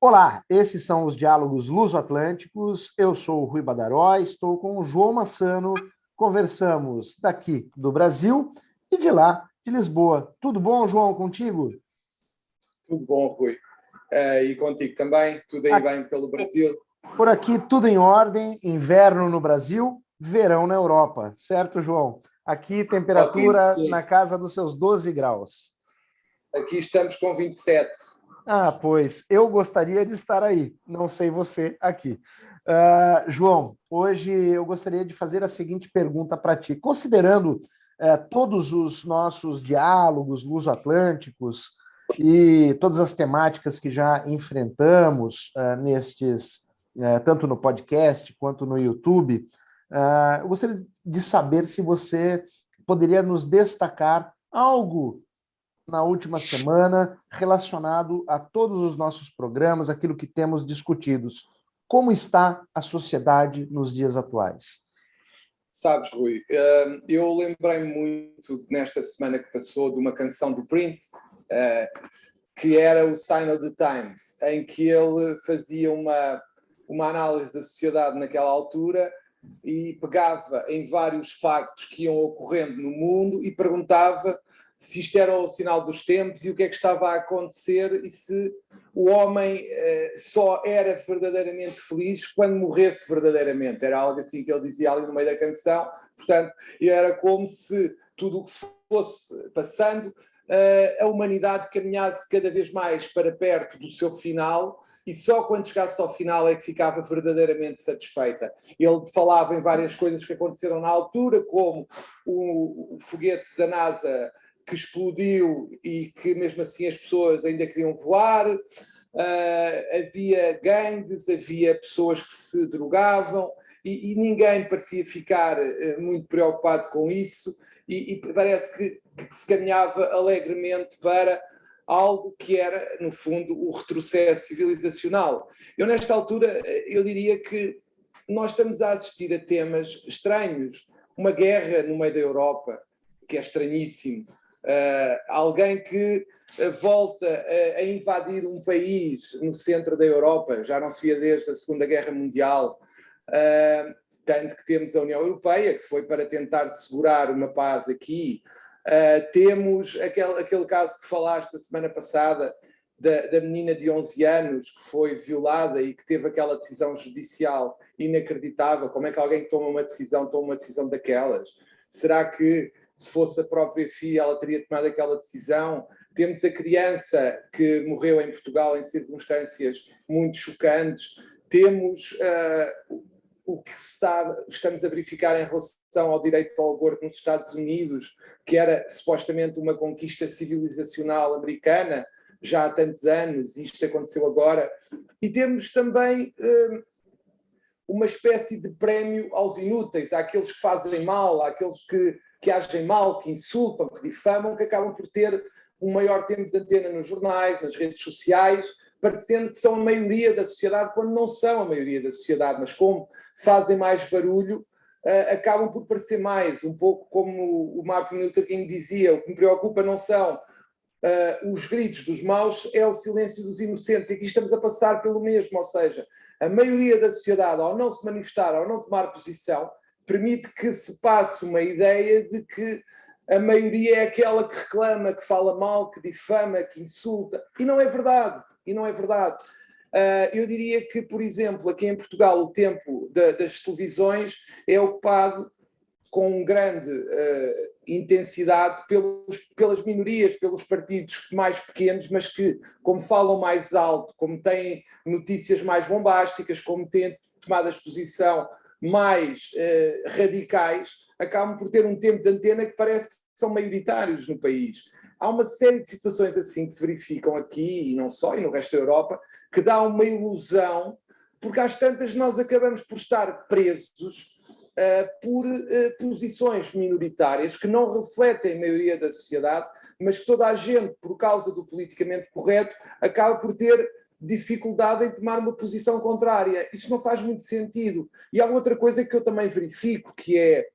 Olá, esses são os Diálogos Luso-Atlânticos. Eu sou o Rui Badaró, estou com o João Massano. Conversamos daqui do Brasil e de lá, de Lisboa. Tudo bom, João, contigo? Tudo bom, Rui. E contigo também? Tudo aí bem pelo Brasil? Por aqui, tudo em ordem. Inverno no Brasil, verão na Europa. Certo, João? Aqui, Ótimo, temperatura sim. na casa dos seus 12 graus. Aqui estamos com 27. Ah, pois eu gostaria de estar aí, não sei você aqui. João, hoje eu gostaria de fazer a seguinte pergunta para ti. Considerando todos os nossos diálogos luso-atlânticos e todas as temáticas que já enfrentamos tanto no podcast quanto no YouTube, eu gostaria de saber se você poderia nos destacar algo na última semana relacionado a todos os nossos programas, aquilo que temos discutidos. Como está a sociedade nos dias atuais? Sabes, Rui, eu lembrei-me muito nesta semana que passou de uma canção do Prince, que era o Sign of the Times, em que ele fazia uma análise da sociedade naquela altura e pegava em vários factos que iam ocorrendo no mundo e perguntava se isto era o sinal dos tempos e o que é que estava a acontecer e se o homem só era verdadeiramente feliz quando morresse verdadeiramente. Era algo assim que ele dizia ali no meio da canção. Portanto, era como se tudo o que se fosse passando, a humanidade caminhasse cada vez mais para perto do seu final e só quando chegasse ao final é que ficava verdadeiramente satisfeita. Ele falava em várias coisas que aconteceram na altura, como o foguete da NASA que explodiu e que mesmo assim as pessoas ainda queriam voar, havia gangues, havia pessoas que se drogavam e ninguém parecia ficar muito preocupado com isso e parece que se caminhava alegremente para algo que era, no fundo, o retrocesso civilizacional. Eu, nesta altura, eu diria que nós estamos a assistir a temas estranhos. Uma guerra no meio da Europa, que é estranhíssimo. Alguém que volta a invadir um país no centro da Europa, já não se via desde a Segunda Guerra Mundial, tanto que temos a União Europeia, que foi para tentar segurar uma paz aqui. Temos aquele caso que falaste a semana passada, da menina de 11 anos que foi violada e que teve aquela decisão judicial inacreditável. Como é que alguém que toma uma decisão daquelas? Será que se fosse a própria filha, ela teria tomado aquela decisão? Temos a criança que morreu em Portugal em circunstâncias muito chocantes. Temos o que estamos a verificar em relação ao direito ao aborto nos Estados Unidos, que era supostamente uma conquista civilizacional americana, já há tantos anos, e isto aconteceu agora. E temos também uma espécie de prémio aos inúteis, àqueles que fazem mal, àqueles que agem mal, que insultam, que difamam, que acabam por ter um maior tempo de antena nos jornais, nas redes sociais, parecendo que são a maioria da sociedade, quando não são a maioria da sociedade, mas como fazem mais barulho, acabam por parecer mais, um pouco como o Martin Luther King dizia: o que me preocupa não são os gritos dos maus, é o silêncio dos inocentes. E aqui estamos a passar pelo mesmo, ou seja, a maioria da sociedade, ao não se manifestar, ao não tomar posição, permite que se passe uma ideia de que a maioria é aquela que reclama, que fala mal, que difama, que insulta. E não é verdade. Eu diria que, por exemplo, aqui em Portugal, o tempo das televisões é ocupado com grande intensidade pelas minorias, pelos partidos mais pequenos, mas que, como falam mais alto, como têm notícias mais bombásticas, como têm tomadas de posição mais radicais, acabam por ter um tempo de antena que parece que são maioritários no país. Há uma série de situações assim que se verificam aqui, e não só, e no resto da Europa, que dá uma ilusão, porque às tantas nós acabamos por estar presos por posições minoritárias que não refletem a maioria da sociedade, mas que toda a gente, por causa do politicamente correto, acaba por ter dificuldade em tomar uma posição contrária. Isto não faz muito sentido. E há outra coisa que eu também verifico, que é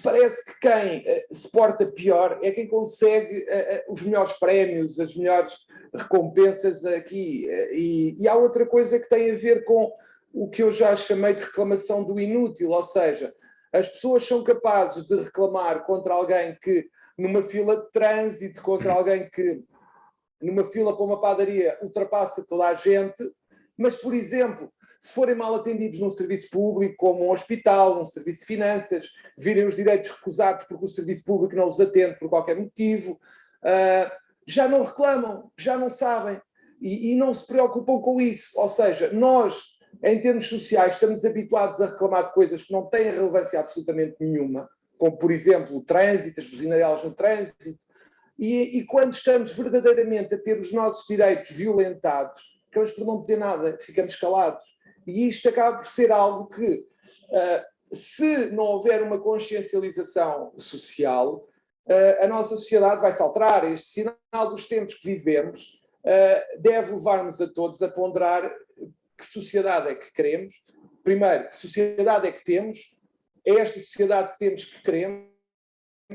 parece que quem se porta pior é quem consegue os melhores prémios, as melhores recompensas aqui. E há outra coisa que tem a ver com o que eu já chamei de reclamação do inútil, ou seja, as pessoas são capazes de reclamar contra alguém que, numa fila de trânsito, contra alguém que, numa fila para uma padaria, ultrapassa toda a gente, mas, por exemplo, se forem mal atendidos num serviço público, como um hospital, um serviço de finanças, virem os direitos recusados porque o serviço público não os atende por qualquer motivo, já não reclamam, já não sabem e não se preocupam com isso. Ou seja, nós, em termos sociais, estamos habituados a reclamar de coisas que não têm relevância absolutamente nenhuma, como, por exemplo, o trânsito, as buzinarelas no trânsito, e quando estamos verdadeiramente a ter os nossos direitos violentados, acabamos por não dizer nada, ficamos calados. E isto acaba por ser algo que, se não houver uma consciencialização social, a nossa sociedade vai se alterar. Este sinal dos tempos que vivemos deve levar-nos a todos a ponderar que sociedade é que queremos. Primeiro, que sociedade é que temos? É esta sociedade que temos que queremos?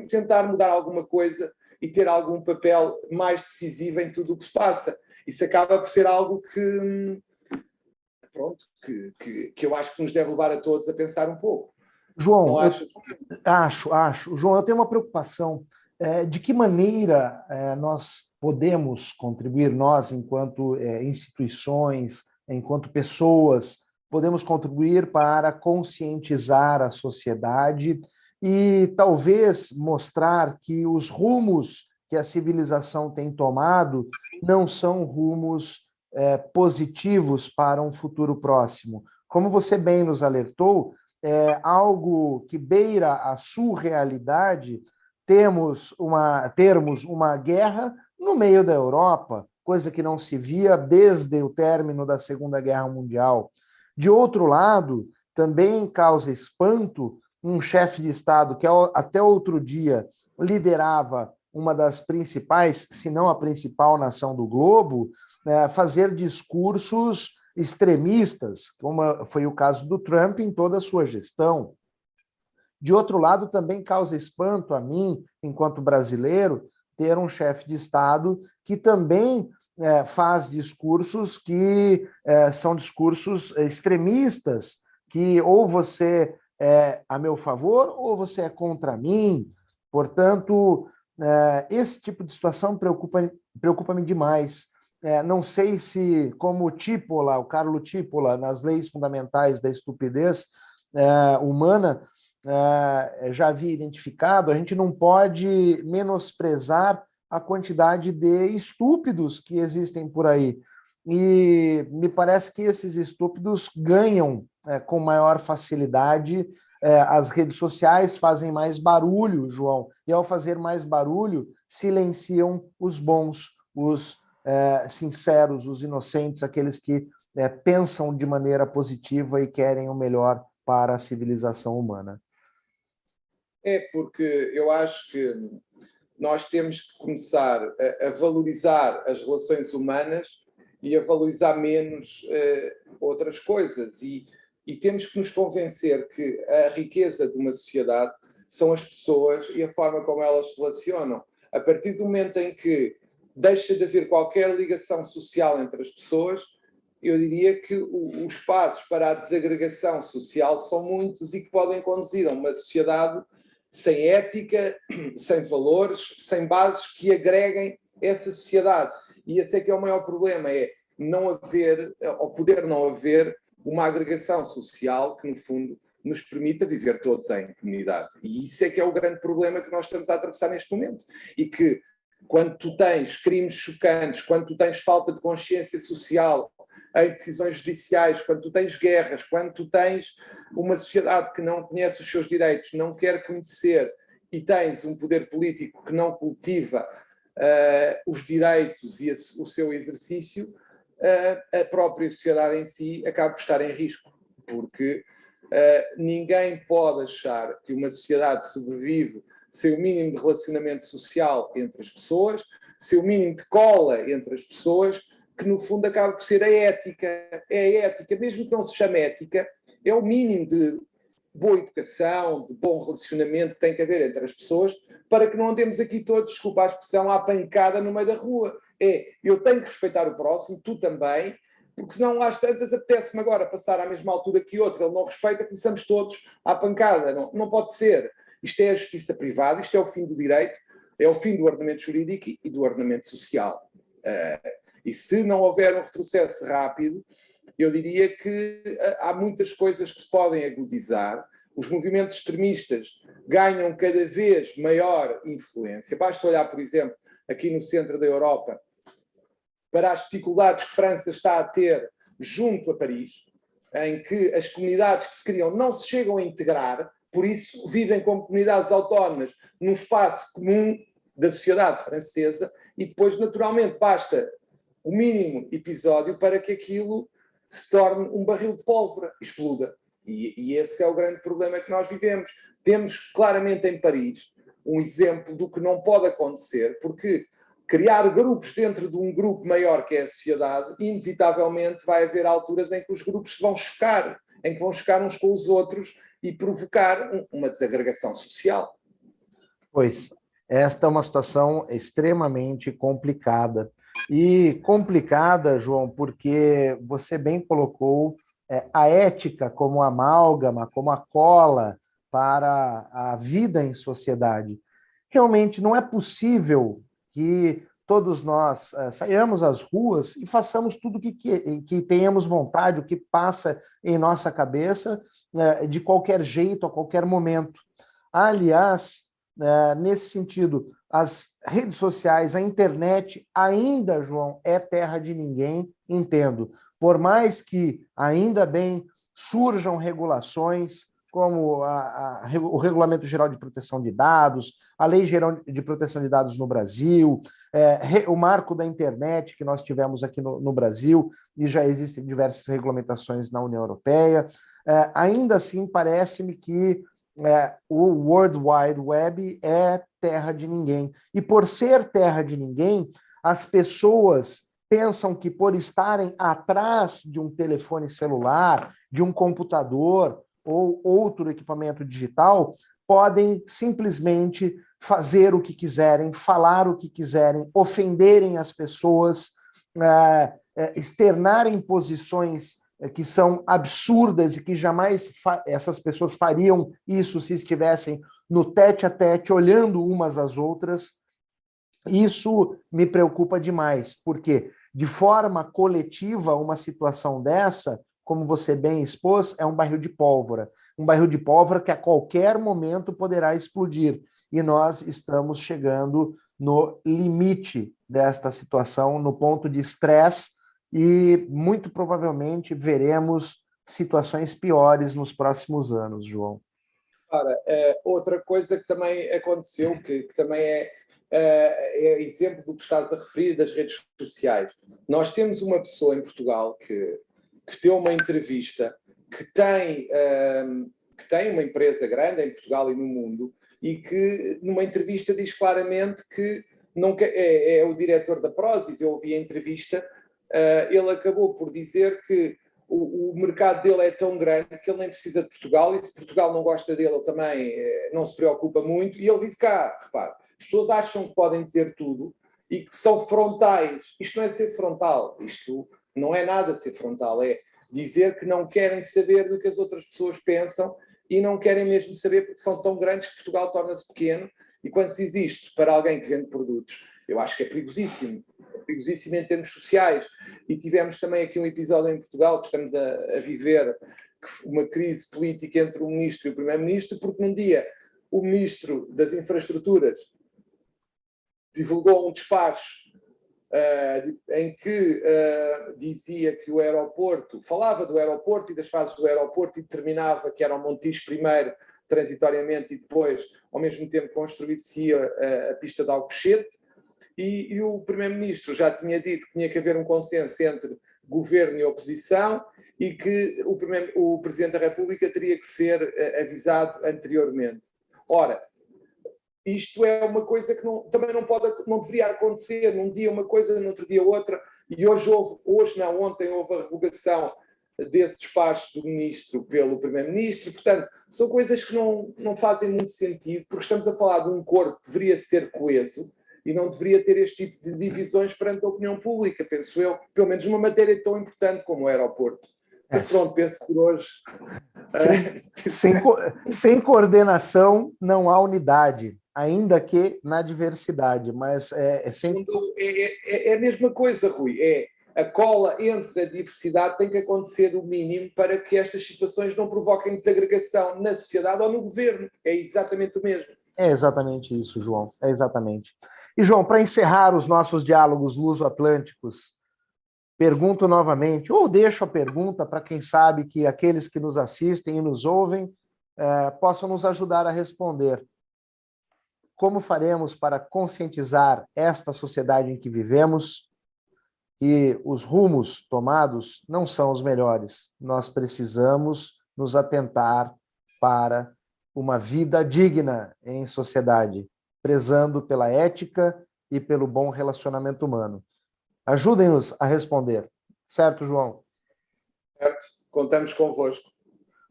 Tentar mudar alguma coisa e ter algum papel mais decisivo em tudo o que se passa. Isso acaba por ser algo que eu acho que nos deve levar a todos a pensar um pouco. João, acho. João, eu tenho uma preocupação. De que maneira nós podemos contribuir, nós, enquanto instituições, enquanto pessoas, podemos contribuir para conscientizar a sociedade e talvez mostrar que os rumos que a civilização tem tomado não são rumos positivos para um futuro próximo. Como você bem nos alertou, algo que beira a surrealidade termos uma guerra no meio da Europa, coisa que não se via desde o término da Segunda Guerra Mundial. De outro lado, também causa espanto um chefe de Estado que até outro dia liderava uma das principais, se não a principal nação do globo, fazer discursos extremistas, como foi o caso do Trump em toda a sua gestão. De outro lado, também causa espanto a mim, enquanto brasileiro, ter um chefe de Estado que também faz discursos que são discursos extremistas, que ou você é a meu favor ou você é contra mim. Portanto, esse tipo de situação preocupa-me demais. Não sei se, como o Carlo Tipola, nas leis fundamentais da estupidez humana, já havia identificado, a gente não pode menosprezar a quantidade de estúpidos que existem por aí. E me parece que esses estúpidos ganham com maior facilidade. As redes sociais fazem mais barulho, João, e ao fazer mais barulho, silenciam os bons, os sinceros, os inocentes, aqueles que pensam de maneira positiva e querem o melhor para a civilização humana. Porque eu acho que nós temos que começar a valorizar as relações humanas e a valorizar menos outras coisas. E temos que nos convencer que a riqueza de uma sociedade são as pessoas e a forma como elas se relacionam. A partir do momento em que deixa de haver qualquer ligação social entre as pessoas, eu diria que os passos para a desagregação social são muitos e que podem conduzir a uma sociedade sem ética, sem valores, sem bases que agreguem essa sociedade. E esse é que é o maior problema, é não haver, ou poder não haver, uma agregação social que, no fundo, nos permita viver todos em comunidade. E isso é que é o grande problema que nós estamos a atravessar neste momento. E que, quando tu tens crimes chocantes, quando tu tens falta de consciência social em decisões judiciais, quando tu tens guerras, quando tu tens uma sociedade que não conhece os seus direitos, não quer conhecer, e tens um poder político que não cultiva os direitos e o seu exercício, a própria sociedade em si acaba por estar em risco, porque ninguém pode achar que uma sociedade sobrevive sem o mínimo de relacionamento social entre as pessoas, sem o mínimo de cola entre as pessoas, que no fundo acaba por ser a ética. É a ética, mesmo que não se chame ética, é o mínimo de boa educação, de bom relacionamento que tem que haver entre as pessoas, para que não andemos aqui todos, desculpa a expressão, à pancada no meio da rua. Eu tenho que respeitar o próximo, tu também, porque senão às tantas apetece-me agora passar à mesma altura que outro, ele não respeita, começamos todos à pancada. Não pode ser. Isto é a justiça privada, isto é o fim do direito, é o fim do ordenamento jurídico e do ordenamento social. E se não houver um retrocesso rápido, eu diria que há muitas coisas que se podem agudizar. Os movimentos extremistas ganham cada vez maior influência. Basta olhar, por exemplo, aqui no centro da Europa, para as dificuldades que França está a ter junto a Paris, em que as comunidades que se criam não se chegam a integrar, por isso vivem como comunidades autónomas num espaço comum da sociedade francesa, e depois, naturalmente, basta o mínimo episódio para que aquilo se torne um barril de pólvora, exploda. E esse é o grande problema que nós vivemos. Temos claramente em Paris um exemplo do que não pode acontecer, porque criar grupos dentro de um grupo maior que é a sociedade, inevitavelmente vai haver alturas em que os grupos se vão chocar, em que vão chocar uns com os outros e provocar uma desagregação social. Pois, esta é uma situação extremamente complicada. E complicada, João, porque você bem colocou a ética como amálgama, como a cola para a vida em sociedade. Realmente não é possível que todos nós saiamos às ruas e façamos tudo que tenhamos vontade, o que passa em nossa cabeça, de qualquer jeito, a qualquer momento. Aliás, nesse sentido, as redes sociais, a internet, ainda, João, é terra de ninguém, entendo. Por mais que, ainda bem, surjam regulações, como o Regulamento Geral de Proteção de Dados, a Lei Geral de Proteção de Dados no Brasil, o marco da internet que nós tivemos aqui no Brasil, e já existem diversas regulamentações na União Europeia. Ainda assim, parece-me que o World Wide Web é terra de ninguém. E por ser terra de ninguém, as pessoas pensam que por estarem atrás de um telefone celular, de um computador ou outro equipamento digital, podem simplesmente fazer o que quiserem, falar o que quiserem, ofenderem as pessoas, externarem posições que são absurdas e que jamais essas pessoas fariam isso se estivessem no tete-a-tete, olhando umas às outras. Isso me preocupa demais, porque de forma coletiva, uma situação dessa, como você bem expôs, é um barril de pólvora. Um barril de pólvora que a qualquer momento poderá explodir. E nós estamos chegando no limite desta situação, no ponto de estresse, e muito provavelmente veremos situações piores nos próximos anos, João. Ora, outra coisa que também aconteceu, que também é exemplo do que estás a referir das redes sociais. Nós temos uma pessoa em Portugal que deu uma entrevista, que tem uma empresa grande em Portugal e no mundo, e que numa entrevista diz claramente que não é o diretor da Prozis. Eu ouvi a entrevista, ele acabou por dizer que o mercado dele é tão grande que ele nem precisa de Portugal, e se Portugal não gosta dele, ele também não se preocupa muito, e ele vive cá. Repare, as pessoas acham que podem dizer tudo e que são frontais. Isto não é ser frontal, isto não é nada ser frontal, é dizer que não querem saber do que as outras pessoas pensam e não querem mesmo saber, porque são tão grandes que Portugal torna-se pequeno, e quando se existe para alguém que vende produtos, eu acho que é perigosíssimo em termos sociais. E tivemos também aqui um episódio em Portugal que estamos a viver uma crise política entre o ministro e o primeiro-ministro, porque num dia o ministro das Infraestruturas divulgou um despacho em que dizia que o aeroporto, falava do aeroporto e das fases do aeroporto, e determinava que era o Montijo primeiro, transitoriamente, e depois, ao mesmo tempo, construir-se-ia a pista de Alcochete. E o primeiro-ministro já tinha dito que tinha que haver um consenso entre governo e oposição, e que o Presidente da República teria que ser avisado anteriormente. Ora, isto é uma coisa que também não deveria acontecer. Num dia uma coisa, no outro dia outra. E ontem houve a revogação desse despacho do ministro pelo primeiro-ministro. Portanto, são coisas que não fazem muito sentido, porque estamos a falar de um corpo que deveria ser coeso e não deveria ter este tipo de divisões perante a opinião pública, penso eu, pelo menos numa matéria tão importante como o aeroporto. Mas pronto, penso que por hoje... Sem coordenação não há unidade, ainda que na diversidade, mas é a mesma coisa, Rui, a cola entre a diversidade tem que acontecer o mínimo para que estas situações não provoquem desagregação na sociedade ou no governo. É exatamente o mesmo. É exatamente isso, João, é exatamente. E, João, para encerrar os nossos diálogos luso-atlânticos, pergunto novamente, ou deixo a pergunta para quem sabe que aqueles que nos assistem e nos ouvem possam nos ajudar a responder. Como faremos para conscientizar esta sociedade em que vivemos que os rumos tomados não são os melhores? Nós precisamos nos atentar para uma vida digna em sociedade, prezando pela ética e pelo bom relacionamento humano. Ajudem-nos a responder. Certo, João? Certo. Contamos convosco.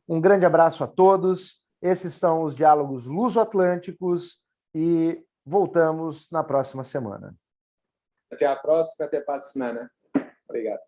Um grande abraço a todos. Esses são os diálogos luso-atlânticos e voltamos na próxima semana. Até à próxima, até para a semana. Obrigado.